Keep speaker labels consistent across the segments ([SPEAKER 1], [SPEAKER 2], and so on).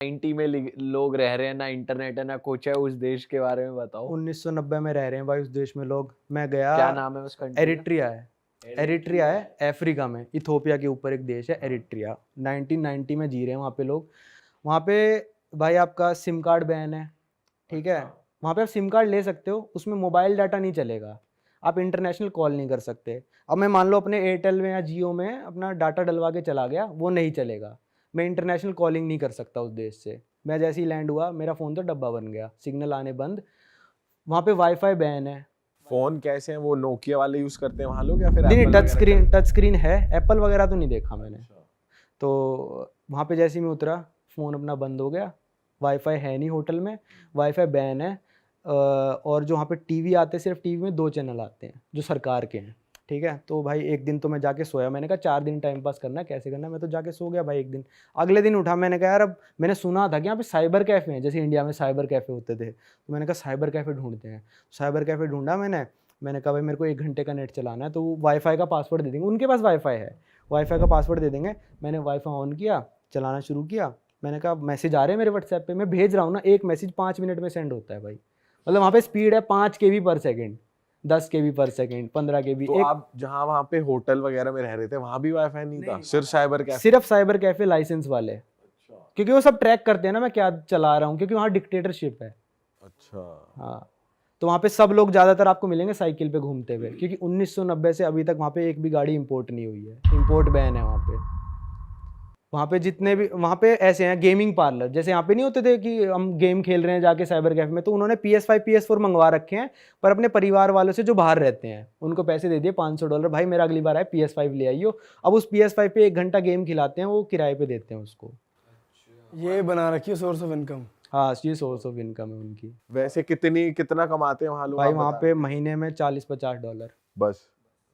[SPEAKER 1] 90 में लोग रह रहे हैं, ना इंटरनेट है ना कुछ है, उस देश के बारे में बताओ।
[SPEAKER 2] 1990 में रह रहे हैं भाई उस देश में लोग। मैं गया,
[SPEAKER 1] क्या नाम है उस कंट्री का?
[SPEAKER 2] एरिट्रिया है। एरिट्रिया है अफ्रीका में, इथोपिया के ऊपर एक देश है एरिट्रिया। 1990 में जी रहे हैं वहाँ पे लोग। वहाँ पे भाई आपका सिम कार्ड बैन है, ठीक है। वहाँ पे आप सिम कार्ड ले सकते हो, उसमें मोबाइल डाटा नहीं चलेगा, आप इंटरनेशनल कॉल नहीं कर सकते। अब मैं मान लो अपने एयरटेल में या जियो में अपना डाटा डलवा के चला गया, वो नहीं चलेगा। मैं इंटरनेशनल कॉलिंग नहीं कर सकता उस देश से। मैं जैसे ही लैंड हुआ मेरा फ़ोन तो डब्बा बन गया, सिग्नल आने बंद। वहाँ पे वाईफाई बैन है।
[SPEAKER 3] फोन कैसे हैं वो, नोकिया वाले यूज करते हैं वहां लोग या फिर
[SPEAKER 2] नहीं,
[SPEAKER 3] एप्पल
[SPEAKER 2] टच स्क्रीन है, एप्पल वगैरह तो नहीं देखा मैंने। तो वहाँ पे जैसे ही मैं उतरा फ़ोन अपना बंद हो गया, वाईफाई है नहीं होटल में, वाईफाई बैन है। और जो वहाँ पे टीवी आते हैं, सिर्फ टीवी में 2 चैनल आते हैं जो सरकार के हैं, ठीक है। तो भाई एक दिन तो मैं जाके सोया, मैंने कहा 4 दिन टाइम पास करना है, कैसे करना है, मैं तो जाके सो गया भाई एक दिन। अगले दिन उठा, मैंने कहा यार अब मैंने सुना था कि यहाँ पे साइबर कैफ़े हैं, जैसे इंडिया में साइबर कैफ़े होते थे, तो मैंने कहा साइबर कैफ़े ढूंढते हैं। साइबर कैफ़े ढूंढा मैंने कहा भाई मेरे को 1 घंटे का नेट चलाना है, तो वो वाईफाई का पासवर्ड दे देंगे, उनके पास वाईफाई है, वाईफाई का पासवर्ड दे देंगे। मैंने वाईफाई ऑन किया, चलाना शुरू किया। मैंने कहा मैसेज आ रहे हैं मेरे व्हाट्सएप पे, मैं भेज रहा हूँ ना, एक मैसेज 5 मिनट में सेंड होता है भाई। मतलब वहाँ पे स्पीड है 5 KB पर सेकेंड, 10 KB पर सेकेंड, 15 KB।
[SPEAKER 3] तो आप जहाँ वहाँ पे होटल वगैरह में रह रहे थे वहां भी वाईफाई नहीं था, सिर्फ साइबर कैफे?
[SPEAKER 2] सिर्फ साइबर कैफे लाइसेंस वाले, क्योंकि वो सब ट्रैक करते हैं ना मैं क्या चला रहा हूँ, क्योंकि वहाँ डिक्टेटरशिप है।
[SPEAKER 3] अच्छा।
[SPEAKER 2] हाँ, तो वहाँ पे सब लोग ज़्यादातर आपको मिलेंगे साइकिल पे घूमते हुए, क्योंकि 1990 से अभी तक वहाँ पे एक भी गाड़ी इंपोर्ट नहीं हुई है, इंपोर्ट बैन है वहाँ पे। वहाँ पे जितने भी वहाँ पे ऐसे हैं गेमिंग पार्लर, जैसे यहाँ पे नहीं होते थे कि हम गेम खेल रहे हैं जाके साइबर कैफे में, तो उन्होंने PS5 PS4 मंगवा रखे हैं, पर अपने परिवार वालों से जो बाहर रहते हैं उनको पैसे दे दिए $500, भाई मेरा अगली बार आए PS5 ले आइयो। अब उस PS5 पे 1 घंटा गेम खिलाते हैं, वो किराए पे देते हैं उसको।
[SPEAKER 4] ये बना रखी है सोर्स ऑफ इनकम।
[SPEAKER 2] हाँ, ये सोर्स ऑफ इनकम है उनकी।
[SPEAKER 3] वैसे कितना कमाते हैं वहाँ लोग,
[SPEAKER 2] भाई
[SPEAKER 3] आप
[SPEAKER 2] वहाँ
[SPEAKER 3] बता
[SPEAKER 2] पे
[SPEAKER 3] रहे
[SPEAKER 2] महीने में $40-50
[SPEAKER 3] हैं? बस।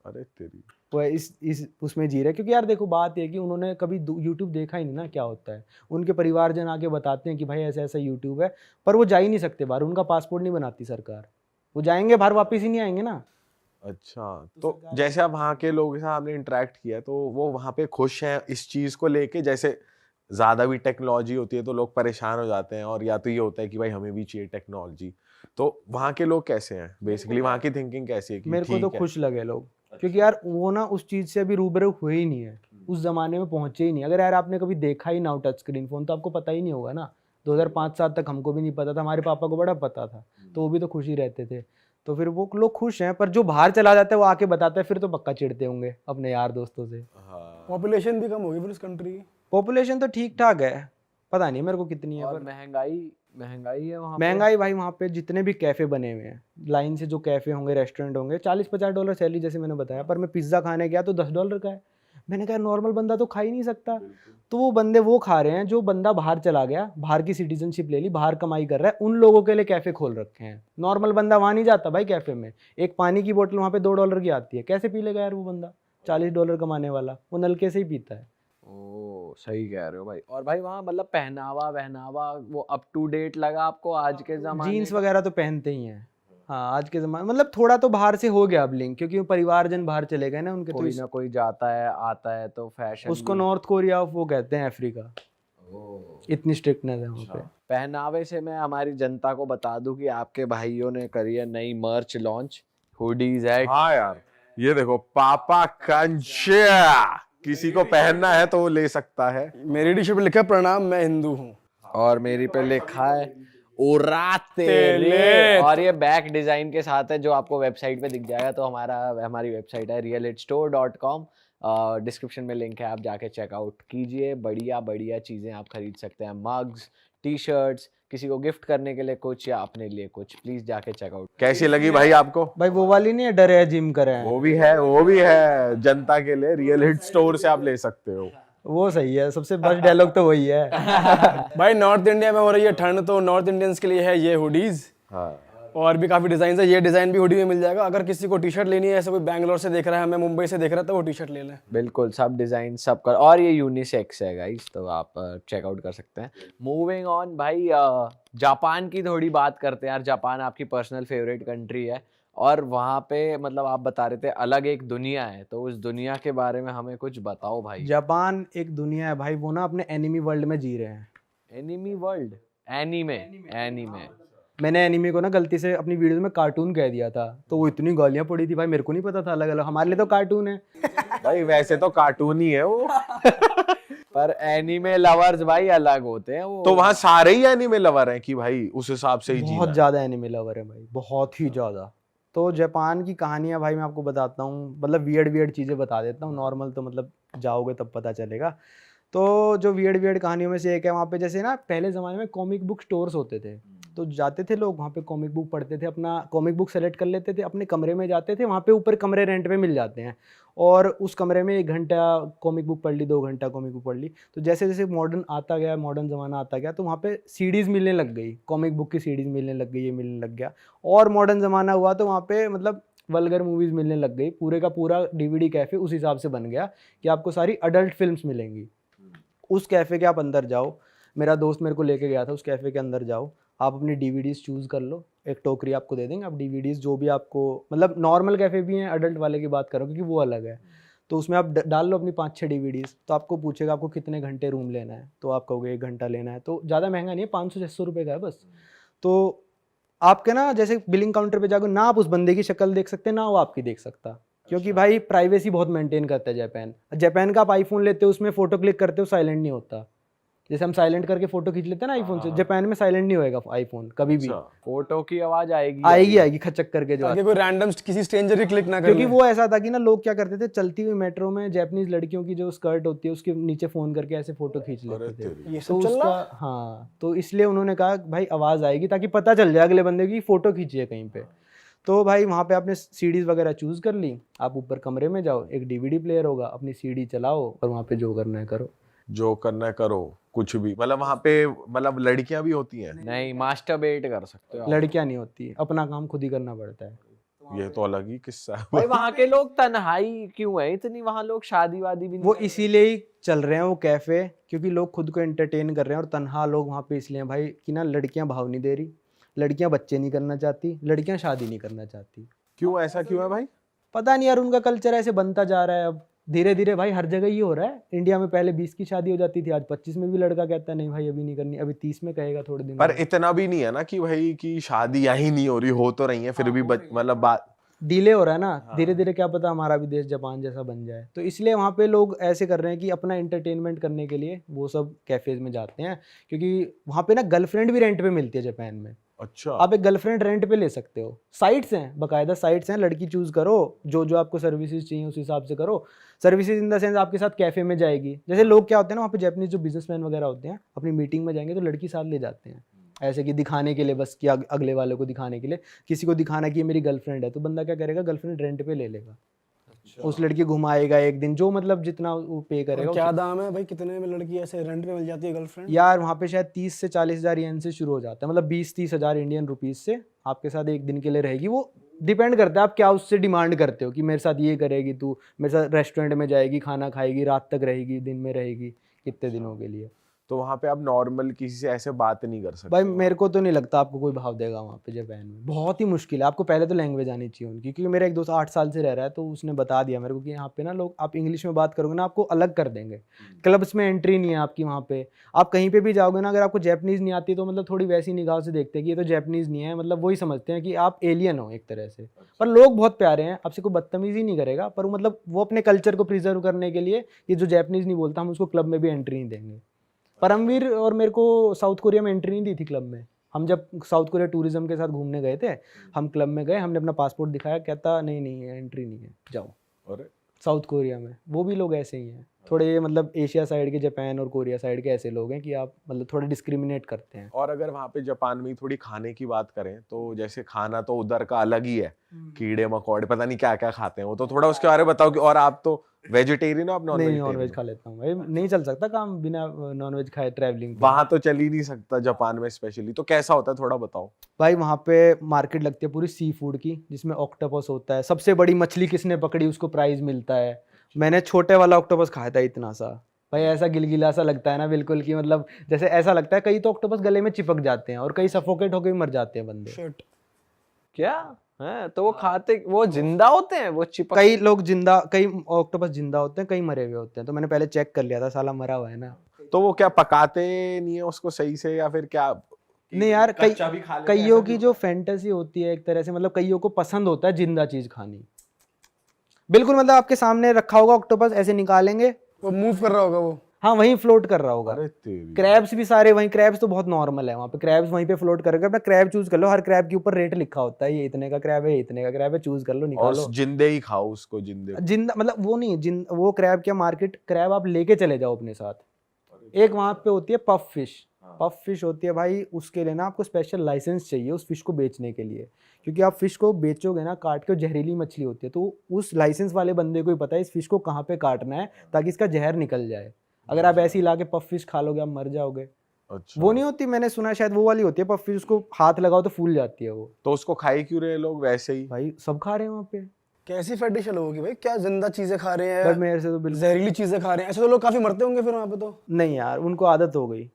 [SPEAKER 3] अरे तेरी।
[SPEAKER 2] वो इस उसमें जी रहे, क्योंकि यार देखो बात ये है कि उन्होंने कभी यूट्यूब देखा ही नहीं ना क्या होता है। उनके परिवारजन आके बताते हैं कि भाई ऐसा ऐसा यूट्यूब है, पर वो जा ही नहीं सकते बाहर, उनका पासपोर्ट नहीं बनाती सरकार। वो जाएंगे बाहर वापस ही नहीं आएंगे ना।
[SPEAKER 3] अच्छा, तो जैसे आप वहाँ के लोगों के साथ आपने इंटरेक्ट किया, तो वो वहाँ पे खुश हैं इस चीज को लेके? जैसे ज्यादा भी टेक्नोलॉजी होती है तो लोग परेशान हो जाते हैं, और या तो ये होता है कि भाई हमें भी चाहिए टेक्नोलॉजी। तो वहाँ के लोग कैसे हैं बेसिकली, वहाँ की थिंकिंग कैसी है कि
[SPEAKER 2] मेरे को तो
[SPEAKER 3] ठीक है?
[SPEAKER 2] खुश लगे लोग, क्योंकि यार वो ना उस चीज़ से अभी रूबरू हुए ही नहीं है, उस ज़माने में पहुँचे ही नहीं। अगर यार आपने कभी देखा ही ना हो टच स्क्रीन फ़ोन, तो आपको पता ही नहीं होगा ना। 2005-7 तक हमको भी नहीं पता था, हमारे पापा को बड़ा पता था, तो वो भी तो खुश ही रहते थे। तो फिर वो लोग खुश हैं, पर जो बाहर चला जाता है वो आके बताता है, फिर तो पक्का चिढ़ते होंगे अपने यार दोस्तों से।
[SPEAKER 3] हाँ।
[SPEAKER 4] पॉपुलेशन भी कम होगी फिर उस कंट्री की।
[SPEAKER 2] पॉपुलेशन तो ठीक ठाक है, पता नहीं मेरे को कितनी है।
[SPEAKER 1] और
[SPEAKER 2] पर
[SPEAKER 1] महंगाई है वहाँ पे?
[SPEAKER 2] महंगाई भाई वहाँ पे जितने भी कैफ़े बने हुए हैं, लाइन से जो कैफ़े होंगे, रेस्टोरेंट होंगे, $40-50 सैलरी जैसे मैंने बताया। पर मैं पिज़्ज़ा खाने गया तो $10 का है। मैंने कहा नॉर्मल बंदा तो खा ही नहीं सकता। तो वो बंदे वो खा रहे हैं जो बंदा बाहर चला गया, बाहर की सिटीजनशिप ले ली, बाहर कमाई कर रहा है, उन लोगों के लिए कैफ़े खोल रखे हैं। नॉर्मल बंदा वहाँ नहीं जाता भाई कैफ़े में। एक पानी की बोतल वहाँ पे $2 की आती है, कैसे पी लेगा यार वो बंदा? $40 कमाने वाला, वो नलके से ही पीता है।
[SPEAKER 1] ओ सही कह रहे हो भाई। और भाई वहाँ मतलब पहनावा वो अप टू डेट लगा आपको आज के जमाने
[SPEAKER 2] जीन्स
[SPEAKER 1] का?
[SPEAKER 2] वगैरह तो पहनते ही हैं। हाँ, आज के ज़माने मतलब थोड़ा तो बाहर से हो गया अब लिंक, क्योंकि वो परिवारजन बाहर चले गए ना उनके, तो
[SPEAKER 1] कोई ना कोई जाता है आता है तो फैशन
[SPEAKER 2] उसको
[SPEAKER 1] भी।
[SPEAKER 2] नॉर्थ कोरिया वो कहते हैं अफ्रीका, इतनी स्ट्रिक्टनेस है वहाँ पे।
[SPEAKER 1] पहनावे से मैं हमारी जनता को बता दूं कि आपके भाइयों ने करी है नई मर्च लॉन्च, हुडीज है।
[SPEAKER 3] हाँ यार, ये देखो पापा कंचा, किसी को पहनना है तो वो ले सकता है।
[SPEAKER 4] मेरी टी शर्ट पे लिखा है प्रणाम मैं हिंदू हूँ।
[SPEAKER 1] और मेरी पे लिखा है ओरा तेरे।
[SPEAKER 4] तेले।
[SPEAKER 1] और ये बैक डिजाइन के साथ है जो आपको वेबसाइट पे दिख जाएगा। तो हमारी वेबसाइट है realitstore.com, डिस्क्रिप्शन में लिंक है, आप जाके चेकआउट कीजिए। बढ़िया बढ़िया चीजें आप खरीद सकते हैं, मग्स, टी शर्ट्स, किसी को गिफ्ट करने के लिए कुछ या अपने लिए कुछ, प्लीज जाके चेकआउट।
[SPEAKER 3] कैसी लगी भाई आपको?
[SPEAKER 2] भाई वो वाली नहीं है डरे जिम करें,
[SPEAKER 3] वो भी है जनता के लिए, रियल हिट स्टोर से आप ले सकते हो।
[SPEAKER 2] वो सही है, सबसे बेस्ट डायलॉग तो वही है।
[SPEAKER 4] भाई नॉर्थ इंडिया में हो रही है ठंड, तो नॉर्थ इंडियंस के लिए है ये हुडीज।
[SPEAKER 3] हाँ।
[SPEAKER 4] और भी काफी डिजाइन है, ये डिजाइन भी हुडी में मिल जाएगा। अगर किसी को टी शर्ट लेनी है, ऐसे कोई बैंगलोर से देख रहा है, मैं मुंबई से देख रहा था, वो टी शर्ट ले लें।
[SPEAKER 1] बिल्कुल, सब डिजाइन सब कर, और ये यूनिसेक्स है गाइस, तो आप चेकआउट कर सकते हैं। मूविंग ऑन भाई, जापान की थोड़ी बात करते हैं यार। जापान आपकी पर्सनल फेवरेट कंट्री है, और वहाँ पे मतलब आप बता रहे थे अलग एक दुनिया है, तो उस दुनिया के बारे में हमें कुछ बताओ भाई।
[SPEAKER 2] जापान एक दुनिया है भाई, वो ना अपने एनिमी वर्ल्ड में जी रहे हैं।
[SPEAKER 1] Enemy world, anime, anime.
[SPEAKER 2] मैंने एनीमे को ना गलती से अपनी वीडियो में कार्टून कह दिया था, तो वो इतनी गालियां पड़ी थी भाई, मेरे को नहीं पता था अलग अलग, हमारे लिए तो कार्टून है।
[SPEAKER 3] भाई वैसे तो कार्टून ही है वो।
[SPEAKER 1] पर एनीमे लवर्स भाई अलग होते हैं वो।
[SPEAKER 3] तो वहाँ सारे ही एनिमे लवर हैं कि भाई उस हिसाब से ही जीना
[SPEAKER 2] बहुत
[SPEAKER 3] है?
[SPEAKER 2] ज्यादा एनिमे लवर है भाई, बहुत ही ज्यादा। तो जापान की कहानियां भाई मैं आपको बताता हूँ, मतलब वियर्ड वियर्ड चीजें बता देता हूँ, नॉर्मल तो मतलब जाओगे तब पता चलेगा। तो जो वियर्ड वियर्ड कहानियों में से एक है, वहाँ पे जैसे ना पहले ज़माने में कॉमिक बुक स्टोर्स होते थे, तो जाते थे लोग वहाँ पे कॉमिक बुक पढ़ते थे, अपना कॉमिक बुक सेलेक्ट कर लेते थे, अपने कमरे में जाते थे, वहाँ पे ऊपर कमरे रेंट पे मिल जाते हैं, और उस कमरे में 1 घंटा कॉमिक बुक पढ़ ली, 2 घंटा कॉमिक बुक पढ़ ली। तो जैसे जैसे मॉडर्न आता गया, मॉडर्न ज़माना आता गया, तो वहाँ पे सीडीज़ मिलने लग गई, कॉमिक बुक की सीडीज़ मिलने लग गई, ये मिलने लग गया। और मॉडर्न ज़माना हुआ तो वहाँ पे मतलब वल्गर मूवीज़ मिलने लग गई, पूरे का पूरा डीवीडी कैफ़े उस हिसाब से बन गया कि आपको सारी अडल्ट फिल्म्स मिलेंगी। उस कैफ़े के आप अंदर जाओ, मेरा दोस्त मेरे को लेके गया था, उस कैफ़े के अंदर जाओ, आप अपनी डीवीडीज़ चूज़ कर लो, एक टोकरी आपको दे देंगे, आप डीवीडीज़ जो भी आपको, मतलब नॉर्मल कैफ़े भी हैं, अडल्ट वाले की बात करो क्योंकि वो अलग है, तो उसमें आप डाल लो अपनी 5-6 डीवीडीज़, तो आपको पूछेगा आपको कितने घंटे रूम लेना है, तो आप कहोगे 1 घंटा लेना है, तो ज़्यादा महंगा नहीं है, 500-600 रुपये का है बस। तो आपके ना जैसे बिलिंग काउंटर पे जाकर ना आप उस बंदे की शक्ल देख सकते, ना वो आपकी देख सकता, क्योंकि भाई प्राइवेसी बहुत मेंटेन करता है जापान। जापान का आप आईफोन लेते हो, उसमें फोटो क्लिक करते हो, साइलेंट नहीं होता, जैसे हम साइलेंट करके फोटो खींच लेते हैं ना आईफोन से, जापान में साइलेंट नहीं होएगा आईफोन कभी भी,
[SPEAKER 3] अच्छा।
[SPEAKER 1] फोटो की आवाज आएगी
[SPEAKER 2] आएगी खचक करके जो
[SPEAKER 4] ताकि कोई रैंडम किसी स्ट्रेंजर ही क्लिक ना कर
[SPEAKER 2] क्योंकि
[SPEAKER 4] ले।
[SPEAKER 2] वो ऐसा था कि ना लोग क्या करते थे, चलती हुई मेट्रो में जापानीज लड़कियों की जो स्कर्ट होती है उसके नीचे फोन करके ऐसे फोटो खींच
[SPEAKER 3] अरे
[SPEAKER 2] लेते थे।
[SPEAKER 3] तेरी।
[SPEAKER 4] ये
[SPEAKER 2] तो
[SPEAKER 4] सब चल
[SPEAKER 2] उसका
[SPEAKER 4] रहा है?
[SPEAKER 2] हाँ, तो इसलिए उन्होंने कहा भाई आवाज़ आएगी ताकि पता चल जाए अगले बंदे की फोटो खींची है कहीं पे। तो भाई वहाँ पे आपने सीडीज वगैरह चूज़ कर ली, आप ऊपर कमरे में जाओ, एक डीवीडी प्लेयर होगा, अपनी सीडी चलाओ और वहाँ पे जो करना है करो।
[SPEAKER 3] जो करना है करो, कुछ भी, मतलब वहाँ पे मतलब लड़कियां भी होती हैं?
[SPEAKER 1] नहीं, मास्टरबेट कर सकते हो आप।
[SPEAKER 2] लड़कियाँ नहीं होती, अपना काम खुद ही करना पड़ता है।
[SPEAKER 3] ये तो अलग ही किस्सा है।
[SPEAKER 1] भाई वहाँ के लोग तन्हाई क्यों है इतनी, वहाँ लोग शादी वादी भी नहीं
[SPEAKER 2] वो
[SPEAKER 1] करते।
[SPEAKER 2] इसीलिए ही चल रहे हैं वो कैफ़े, क्योंकि लोग खुद को एंटरटेन कर रहे हैं, और तन्हा लोग वहाँ पे इसलिए हैं भाई कि ना लड़कियाँ भाव नहीं दे रही, लड़कियाँ बच्चे नहीं करना चाहती, लड़कियाँ शादी नहीं करना चाहती।
[SPEAKER 3] क्यों, ऐसा क्यों है भाई?
[SPEAKER 2] पता नहीं यार, उनका कल्चर ऐसे बनता जा रहा है अब धीरे धीरे भाई, हर जगह ये हो रहा है। इंडिया में पहले 20 की शादी हो जाती थी, आज 25 में भी लड़का कहता है नहीं भाई अभी नहीं करनी, अभी 30 में कहेगा थोड़े दिन
[SPEAKER 3] पर
[SPEAKER 2] बाद।
[SPEAKER 3] इतना भी नहीं है ना कि भाई की शादी ही नहीं हो रही, हो तो रही है फिर भी मतलब बात
[SPEAKER 2] डिले हो रहा है ना, धीरे धीरे क्या पता हमारा भी देश जापान जैसा बन जाए। तो इसलिए वहाँ पे लोग ऐसे कर रहे हैं कि अपना एंटरटेनमेंट करने के लिए वो सब कैफेज में जाते हैं, क्योंकि वहाँ पे ना गर्लफ्रेंड भी रेंट पे मिलती है जापान में।
[SPEAKER 3] अच्छा।
[SPEAKER 2] आप एक गर्लफ्रेंड रेंट पे ले सकते हो, साइट्स हैं, बाकायदा साइट्स हैं, लड़की चूज करो, जो जो आपको सर्विसेज चाहिए उस हिसाब से करो। सर्विसेज इन द सेंस आपके साथ कैफे में जाएगी, जैसे लोग क्या होते हैं ना वहाँ पे जापानीज जो बिजनेसमैन वगैरह होते हैं, अपनी मीटिंग में जाएंगे तो लड़की साथ ले जाते हैं, ऐसे कि दिखाने के लिए, बस कि अगले वाले को दिखाने के लिए, किसी को दिखाना कि ये मेरी गर्लफ्रेंड है, तो बंदा क्या करेगा, गर्लफ्रेंड रेंट पे ले लेगा, उस लड़की को घुमाएगा एक दिन, जो मतलब जितना वो पे करेगा।
[SPEAKER 4] और क्या दाम है भाई, कितने में लड़की ऐसे रेंट पे मिल जाती है गर्लफ्रेंड?
[SPEAKER 2] यार वहाँ पे शायद 30 से 40 हज़ार येन से शुरू हो जाता है, मतलब 20-30 हज़ार इंडियन रुपीज से आपके साथ एक दिन के लिए रहेगी। वो डिपेंड करता है आप क्या उससे डिमांड करते हो, कि मेरे साथ ये करेगी, तू मेरे साथ रेस्टोरेंट में जाएगी, खाना खाएगी, रात तक रहेगी, दिन में रहेगी, कितने दिनों के लिए।
[SPEAKER 3] तो वहाँ पे आप नॉर्मल किसी से ऐसे बात नहीं कर सकते?
[SPEAKER 2] भाई मेरे को तो नहीं लगता आपको कोई भाव देगा वहाँ पे जापान में, बहुत ही मुश्किल है। आपको पहले तो लैंग्वेज आनी चाहिए उनकी, क्योंकि मेरा एक दोस्त 8 साल से रह रहा है, तो उसने बता दिया मेरे को कि यहाँ पे ना लोग, आप इंग्लिश में बात करोगे ना आपको अलग कर देंगे, क्लब्स में एंट्री नहीं है आपकी वहाँ पे। आप कहीं पे भी जाओगे ना, अगर आपको जैपनीज़ नहीं आती तो मतलब थोड़ी वैसी निगाह से देखते हैं कि ये तो जैपनीज़ नहीं है, मतलब वही समझते हैं कि आप एलियन हो एक तरह से। पर लोग बहुत प्यारे हैं, आपसे कोई बदतमीज़ी नहीं करेगा, पर मतलब वो अपने कल्चर को प्रिजर्व करने के लिए, ये जो जैपनीज़ नहीं बोलता हम उसको क्लब में भी एंट्री नहीं देंगे। परमवीर और मेरे को साउथ कोरिया में एंट्री नहीं दी थी क्लब में। हम जब साउथ कोरिया टूरिज्म के साथ घूमने गए थे, हम क्लब में गए, हमने अपना पासपोर्ट दिखाया, कहता नहीं नहीं एंट्री नहीं है, जाओ।
[SPEAKER 3] अरे
[SPEAKER 2] साउथ कोरिया में वो भी लोग ऐसे ही हैं थोड़े, ये मतलब एशिया साइड के, जापान और कोरिया साइड के ऐसे लोग हैं कि आप मतलब थोड़ा डिस्क्रिमिनेट करते हैं।
[SPEAKER 3] और अगर वहाँ पे जापान में थोड़ी खाने की बात करें तो जैसे खाना तो उधर का अलग ही है, कीड़े मकोड़े पता नहीं क्या क्या खाते हैं वो, तो थोड़ा उसके बारे में बताओ कि। और आप तो वेजिटेरियन हो, आप नॉन
[SPEAKER 2] नहीं, नॉन वेज
[SPEAKER 3] वेजिटेरियन?
[SPEAKER 2] खा लेता हूँ भाई, नहीं चल सकता काम बिना नॉन वेज खाए ट्रैवलिंग पे।
[SPEAKER 3] वहाँ तो चल ही नहीं सकता जापान में स्पेशली, तो कैसा होता है थोड़ा बताओ।
[SPEAKER 2] भाई वहाँ पे मार्केट लगती है पूरी सी फूड की, जिसमें ऑक्टोपस होता है, सबसे बड़ी मछली किसने पकड़ी उसको प्राइज मिलता है। मैंने छोटे वाला ऑक्टोपस खाया था, इतना सा भाई, ऐसा गिलगिला सा लगता है ना बिल्कुल, कि मतलब जैसे ऐसा लगता है, कई तो ऑक्टोपस गले में चिपक जाते हैं और कई सफोकेट होकर भी मर जाते हैं बंदे।
[SPEAKER 4] शिट।
[SPEAKER 1] क्या है? तो वो खाते, वो जिंदा होते हैं, वो चिपक?
[SPEAKER 2] कई लोग जिंदा, कई ऑक्टोपस जिंदा होते हैं, कई मरे हुए होते हैं, तो मैंने पहले चेक कर लिया था, साला मरा हुआ है ना,
[SPEAKER 3] तो वो क्या पकाते नहीं है उसको सही से या फिर क्या?
[SPEAKER 2] नहीं यार,
[SPEAKER 3] कच्चा भी खा लेते हैं,
[SPEAKER 2] कईयों
[SPEAKER 3] ऐसा भी
[SPEAKER 2] की जो फैंटेसी होती है एक तरह से, मतलब कईयों को पसंद होता है जिंदा चीज खानी। बिल्कुल, मतलब आपके सामने रखा होगा ऑक्टोपस, ऐसे निकालेंगे,
[SPEAKER 4] वो मूव कर रहा होगा वो।
[SPEAKER 2] हाँ वहीं फ्लोट कर रहा होगा।
[SPEAKER 3] अरे तेरी।
[SPEAKER 2] क्रैब्स भी सारे वहीं, क्रैब्स तो बहुत नॉर्मल है वहाँ पे, क्रैब्स वहीं पे फ्लोट करके अपना क्रैब चूज कर लो, हर क्रैब के ऊपर रेट लिखा होता है, ये इतने का क्रैब है, ये इतने का क्रैब है, चूज कर लो,
[SPEAKER 3] और
[SPEAKER 2] निकालो।
[SPEAKER 3] जिंदे ही खाओ उसको, जिंदे को।
[SPEAKER 2] जिंदा मतलब वो नहीं, वो क्रैब क्या, मार्केट क्रैब आप लेके चले जाओ अपने साथ। एक वहाँ पे होती है पफ फिश, पफ फिश होती है भाई, उसके लिए ना आपको स्पेशल लाइसेंस चाहिए उस फिश को बेचने के लिए, क्योंकि आप फिश को बेचोगे ना काट के, जहरीली मछली होती है, तो उस लाइसेंस वाले बंदे को ही पता है इस फिश को कहाँ पे काटना है ताकि इसका जहर निकल जाए। अगर आप ऐसे ही ला के पफ फिश खा लोगे आप मर जाओगे।
[SPEAKER 3] अच्छा।
[SPEAKER 2] वो नहीं होती, मैंने सुना शायद वो वाली होती है पफ फिश, उसको हाथ लगाओ तो फूल जाती है वो।
[SPEAKER 3] तो उसको खाए क्यों रहे लोग वैसे ही?
[SPEAKER 2] भाई सब खा रहे हैं वहाँ पे,
[SPEAKER 4] कैसी फेटिश है लोगों की भाई, क्या जिंदा चीजें खा रहे
[SPEAKER 2] पर
[SPEAKER 4] हैं,
[SPEAKER 2] मेरे से तो बिल्कुल
[SPEAKER 4] जहरीली चीजें खा रहे हैं, ऐसे तो लोग काफी मरते होंगे फिर वहाँ पे तो।
[SPEAKER 2] नहीं यार, उनको आदत हो गई।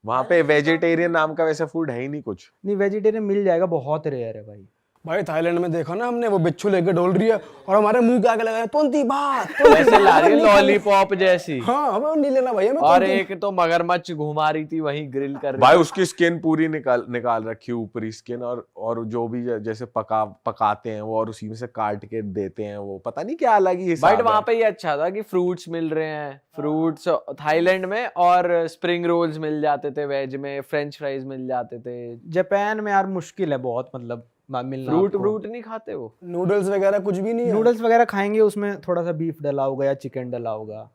[SPEAKER 3] वहां पे वेजिटेरियन नाम का वैसे फूड है ही नहीं कुछ।
[SPEAKER 2] नहीं, वेजिटेरियन मिल जाएगा, बहुत रेयर है भाई।
[SPEAKER 4] भाई थाईलैंड में देखा ना हमने, वो बिच्छू लेके डोल रही है और हमारे मुंह के आगे लगाया तोंती बात,
[SPEAKER 1] ऐसे ला रही है लॉलीपॉप जैसी।
[SPEAKER 4] हाँ हमें नहीं लेना भाई, हमें
[SPEAKER 1] और
[SPEAKER 4] तोंती।
[SPEAKER 1] एक तो मगरमच्छ घुमा रही थी वहीं ग्रिल कर रही
[SPEAKER 3] भाई उसकी स्किन पूरी निकाल रखी है, ऊपरी स्किन, और जो भी जैसे पकाते हैं वो, और उसी में से काट के देते हैं वो, पता नहीं क्या अलग ही हिसाब
[SPEAKER 1] बट वहां
[SPEAKER 3] है।
[SPEAKER 1] पे ये अच्छा था कि फ्रूट्स मिल रहे हैं, फ्रूट्स थाईलैंड में, और स्प्रिंग रोल्स मिल जाते थे वेज में, फ्रेंच फ्राइज मिल जाते थे।
[SPEAKER 2] जापान में यार मुश्किल है बहुत, मतलब मिलना
[SPEAKER 1] फ्रूट
[SPEAKER 2] आपको।
[SPEAKER 1] फ्रूट नहीं खाते वो।
[SPEAKER 4] नूडल्स वगैरह कुछ भी नहीं है।
[SPEAKER 2] नूडल्स वगैरह खाएंगे, उसमें थोड़ा सा बीफ डला होगा या चिकन डला होगा।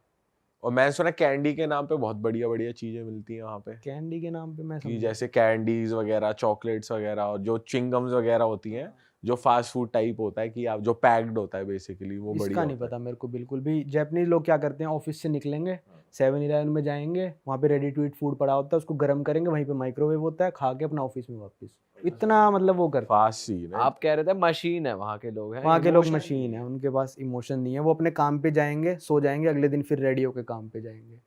[SPEAKER 3] और मैंने सुना कैंडी के नाम पे बहुत बढ़िया बढ़िया चीजें मिलती हैं वहाँ पे,
[SPEAKER 2] कैंडी के नाम पे मैं
[SPEAKER 3] कि
[SPEAKER 2] समझा।
[SPEAKER 3] जैसे कैंडीज वगैरह, चॉकलेट्स वगैरह, और जो चिंगम्स वगैरह होती हैं, जो फास्ट फूड टाइप होता है, कि आप जो पैक्ड होता है बेसिकली, वो बढ़िया
[SPEAKER 2] इसका नहीं
[SPEAKER 3] होता है।
[SPEAKER 2] पता मेरे को बिल्कुल भी। जापानीज लोग क्या करते हैं, ऑफिस से निकलेंगे 7-Eleven में जाएंगे, वहाँ पे रेडी टू ईट फूड पड़ा होता है, उसको गर्म करेंगे, वहीं पे माइक्रोवेव होता है, खा के अपना ऑफिस में वापस। इतना मतलब वो करते हैं।
[SPEAKER 3] फास्ट सीन है।
[SPEAKER 1] आप कह रहे थे मशीन है वहां के लोग हैं,
[SPEAKER 2] वहाँ के लोग
[SPEAKER 1] emotion
[SPEAKER 2] मशीन है, उनके पास इमोशन नहीं है, वो अपने काम पे जाएंगे, सो जाएंगे, अगले दिन फिर रेडी होके काम पे जाएंगे।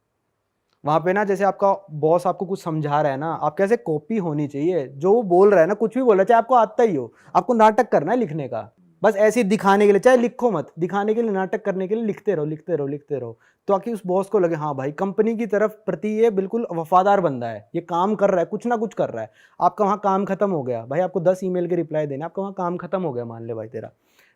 [SPEAKER 2] वहाँ पे ना जैसे आपका बॉस आपको कुछ समझा रहा है ना, आप कैसे कॉपी होनी चाहिए, जो वो बोल रहा है ना, कुछ भी बोल रहा है, चाहे आपको आता ही हो, आपको नाटक करना है लिखने का, बस ऐसे ही दिखाने के लिए, चाहे लिखो मत, दिखाने के लिए, नाटक करने के लिए लिखते रहो लिखते रहो लिखते रहो, तो ताकि उस बॉस को लगे हाँ भाई कंपनी की तरफ प्रति ये बिल्कुल वफादार बंदा है, ये काम कर रहा है, कुछ ना कुछ कर रहा है। आपका वहाँ काम खत्म हो गया भाई, आपको 10 ईमेल के रिप्लाई देना, आपका वहाँ काम खत्म हो गया मान ले भाई तेरा,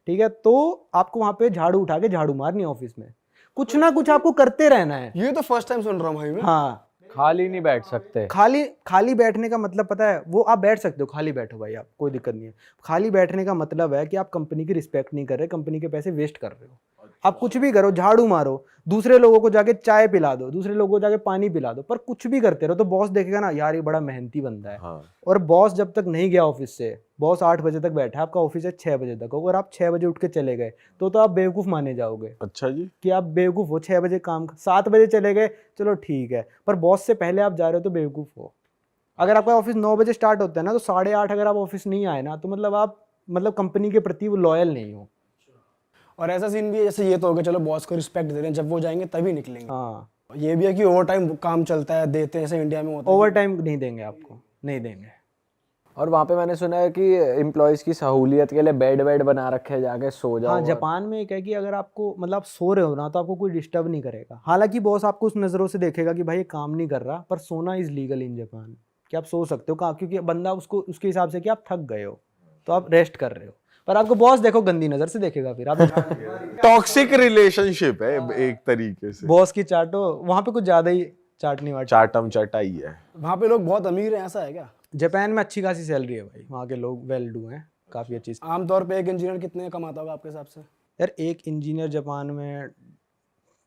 [SPEAKER 2] ठीक है, तो आपको वहाँ पे झाड़ू उठा के झाड़ू मारनी ऑफिस में, कुछ ना कुछ आपको करते रहना है।
[SPEAKER 4] ये तो फर्स्ट टाइम सुन रहा हूँ भाई मैं।
[SPEAKER 2] हाँ,
[SPEAKER 1] खाली नहीं बैठ सकते।
[SPEAKER 2] खाली बैठने का मतलब पता है, वो आप बैठ सकते हो, खाली बैठो भाई आप, कोई दिक्कत नहीं है। खाली बैठने का मतलब है कि आप कंपनी की रिस्पेक्ट नहीं कर रहे, कंपनी के पैसे वेस्ट कर रहे हो। आप कुछ भी करो, झाड़ू मारो, दूसरे लोगों को जाके चाय पिला दो, दूसरे लोगों को जाके पानी पिला दो, पर कुछ भी करते रहो तो बॉस देखेगा ना यार ये बड़ा मेहनती बंदा है।
[SPEAKER 3] हाँ।
[SPEAKER 2] और बॉस जब तक नहीं गया ऑफिस से, बॉस 8 बजे तक बैठा है, आपका ऑफिस है 6 बजे तक, अगर आप 6 बजे उठ के चले गए तो आप बेवकूफ़ माने जाओगे
[SPEAKER 3] अच्छा जी।
[SPEAKER 2] कि आप बेवकूफ़ हो। 6 बजे काम, 7 बजे चले गए चलो ठीक है, पर बॉस से पहले आप जा रहे हो तो बेवकूफ़ हो। अगर आपका ऑफिस 9 बजे स्टार्ट होता है ना, तो 8:30 अगर आप ऑफिस नहीं आए ना, तो मतलब आप कंपनी के प्रति वो लॉयल नहीं हो।
[SPEAKER 4] और ऐसा सीन भी है जैसे ये तो हो गया, चलो बॉस को रिस्पेक्ट दे रहे हैं, जब वो जाएंगे तभी निकलेंगे।
[SPEAKER 2] हाँ,
[SPEAKER 4] ये भी है कि ओवर टाइम काम चलता है, देते हैं, जैसे इंडिया में होता है।
[SPEAKER 2] ओवर टाइम नहीं देंगे आपको, नहीं देंगे।
[SPEAKER 1] और वहाँ पे मैंने सुना है कि एम्प्लॉयज की सहूलियत के लिए बेड बना रखे हैं, जाके सो जाओ।
[SPEAKER 2] हाँ, जापान में एक है कि अगर आपको मतलब आप सो रहे हो ना, तो आपको कोई डिस्टर्ब नहीं करेगा। हालांकि बॉस आपको उस नज़रों से देखेगा कि भाई ये काम नहीं कर रहा, पर सोना इज लीगल इन जापान, कि आप सो सकते हो कहाँ, क्योंकि बंदा उसको उसके हिसाब से कि आप थक गए हो तो आप रेस्ट कर रहे हो, पर आपको बॉस देखो गंदी नज़र से देखेगा, फिर आप
[SPEAKER 3] टॉक्सिक रिलेशनशिप है एक तरीके से।
[SPEAKER 2] बॉस की चाटो, वहाँ पे कुछ ज़्यादा ही चाटनी वाट।
[SPEAKER 3] चाटम चटाई है।
[SPEAKER 4] वहाँ पे लोग बहुत अमीर हैं, ऐसा है क्या?
[SPEAKER 2] जापान में अच्छी खासी सैलरी है भाई, वहाँ के लोग वेल डू हैं, काफ़ी अच्छी।
[SPEAKER 4] आमतौर पे एक इंजीनियर कितने कमाता होगा आपके हिसाब से?
[SPEAKER 2] यार एक इंजीनियर जापान में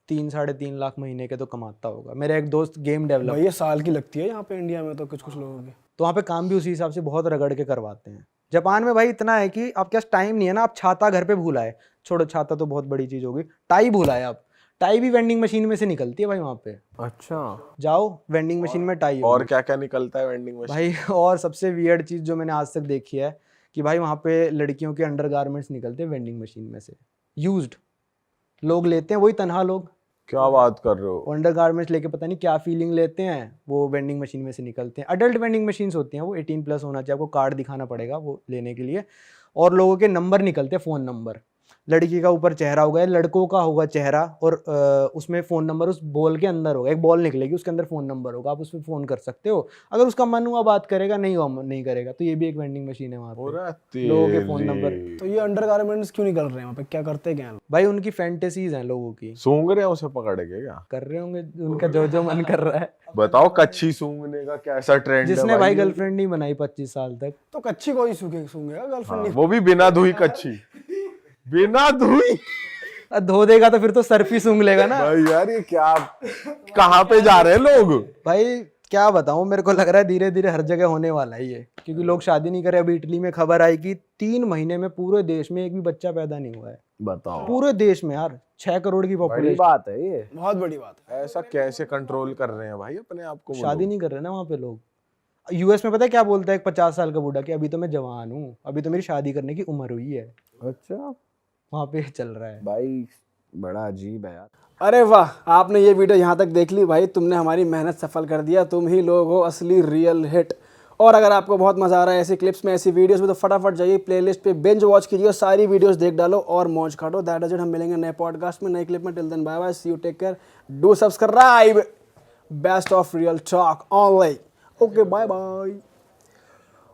[SPEAKER 2] 3-3.5 लाख महीने के तो कमाता होगा। मेरा एक दोस्त गेम डेवलप,
[SPEAKER 4] भाई ये साल की लगती है यहाँ पे इंडिया में तो कुछ लोगों की।
[SPEAKER 2] तो वहाँ पे काम भी उसी हिसाब से बहुत रगड़ के करवाते हैं। जापान में भाई इतना है कि आपके पास टाइम नहीं है ना, आप छाता घर पे भूल आए, छोड़ो छाता तो बहुत बड़ी चीज़ होगी, टाई भूल आए आप, टाई भी वेंडिंग मशीन में से निकलती है भाई वहाँ पे।
[SPEAKER 1] अच्छा,
[SPEAKER 2] जाओ वेंडिंग मशीन में टाई
[SPEAKER 3] और
[SPEAKER 2] होगी।
[SPEAKER 3] क्या क्या निकलता है वेंडिंग मशीन?
[SPEAKER 2] भाई और सबसे वियर्ड चीज़ जो मैंने आज तक देखी है कि भाई वहाँ पे लड़कियों के अंडरगारमेंट्स निकलते हैं वेंडिंग मशीन में से, यूज्ड लोग लेते हैं, वही तनहा लोग,
[SPEAKER 3] क्या बात कर रहे हो?
[SPEAKER 2] अंडरगारमेंट्स लेके पता नहीं क्या फीलिंग लेते हैं, वो वेंडिंग मशीन में से निकलते हैं। अडल्ट वेंडिंग मशीन्स होती हैं, वो 18+ होना चाहिए, आपको कार्ड दिखाना पड़ेगा वो लेने के लिए, और लोगों के नंबर निकलते हैं, फ़ोन नंबर, लड़की का ऊपर चेहरा होगा, लड़कों का होगा चेहरा, और उसमें फ़ोन नंबर उस बॉल के अंदर होगा, एक बॉल निकलेगी उसके अंदर फ़ोन नंबर होगा, आप उसमें फ़ोन कर सकते हो। अगर उसका मन हुआ बात करेगा, नहीं हुआ नहीं करेगा, तो ये भी एक वेंडिंग मशीन है वहाँ पे। लोगों के फ़ोन नंबर,
[SPEAKER 4] तो ये अंडरगारमेंट्स क्यों निकल रहे हैं वहाँ पे, क्या करते क्या हैं लोग?
[SPEAKER 2] भाई उनकी फैंटेसीज हैं लोगों की,
[SPEAKER 3] सूंघ रहे हैं उसे पकड़ के क्या?
[SPEAKER 2] कर रहे होंगे उनका जो जो मन कर रहा है।
[SPEAKER 3] बताओ कच्ची सूंघने का कैसा ट्रेंड है
[SPEAKER 2] जिसने भाई गर्लफ्रेंड नहीं बनाई 25 साल तक,
[SPEAKER 4] तो कच्ची कोई सूंघेगा गर्लफ्रेंड?
[SPEAKER 3] हाँ, वो भी बिना धुई कच्ची, बिना धुई।
[SPEAKER 2] धो देगा तो फिर तो सर्फ ही सूंघ लेगा ना।
[SPEAKER 3] भाई यार ये क्या, कहाँ पे जा रहे हैं लोग?
[SPEAKER 2] भाई क्या बताऊं, मेरे को लग रहा है धीरे धीरे हर जगह होने वाला है ये, क्योंकि लोग शादी नहीं करे। अभी इटली में खबर आई कि 3 महीने में पूरे देश में एक भी बच्चा पैदा नहीं हुआ है,
[SPEAKER 1] बताओ,
[SPEAKER 2] पूरे देश में यार, 6 करोड़ की
[SPEAKER 1] बड़ी
[SPEAKER 2] पॉपुलेशन।
[SPEAKER 1] बात है ये।
[SPEAKER 4] बहुत बड़ी बात है।
[SPEAKER 3] ऐसा कैसे कंट्रोल कर रहे हैं भाई अपने आप को? वो
[SPEAKER 2] शादी
[SPEAKER 3] लोग?
[SPEAKER 2] नहीं कर रहे ना वहाँ पे लोग। यूएस में पता है क्या बोलता है एक 50 साल का बूढ़ा, कि अभी तो मैं जवान हूँ, अभी तो मेरी शादी करने की उम्र हुई है।
[SPEAKER 1] अच्छा
[SPEAKER 2] वहाँ पे चल रहा है
[SPEAKER 1] भाई, बड़ा अजीब है यार।
[SPEAKER 4] अरे वाह, आपने ये वीडियो यहाँ तक देख ली भाई, तुमने हमारी मेहनत सफल कर दिया, तुम ही लोग हो असली रियल हिट। और अगर आपको बहुत मजा आ रहा है ऐसी क्लिप्स में, ऐसी वीडियोस में, तो फटाफट जाइए प्लेलिस्ट पे बिंज वॉच कीजिए, सारी वीडियोस देख डालो और मौज काटो। That is it. हम मिलेंगे नए पॉडकास्ट में, नए क्लिप में। Till then bye bye, see you, take care, do subscribe. Best of real talk online. Okay, bye bye.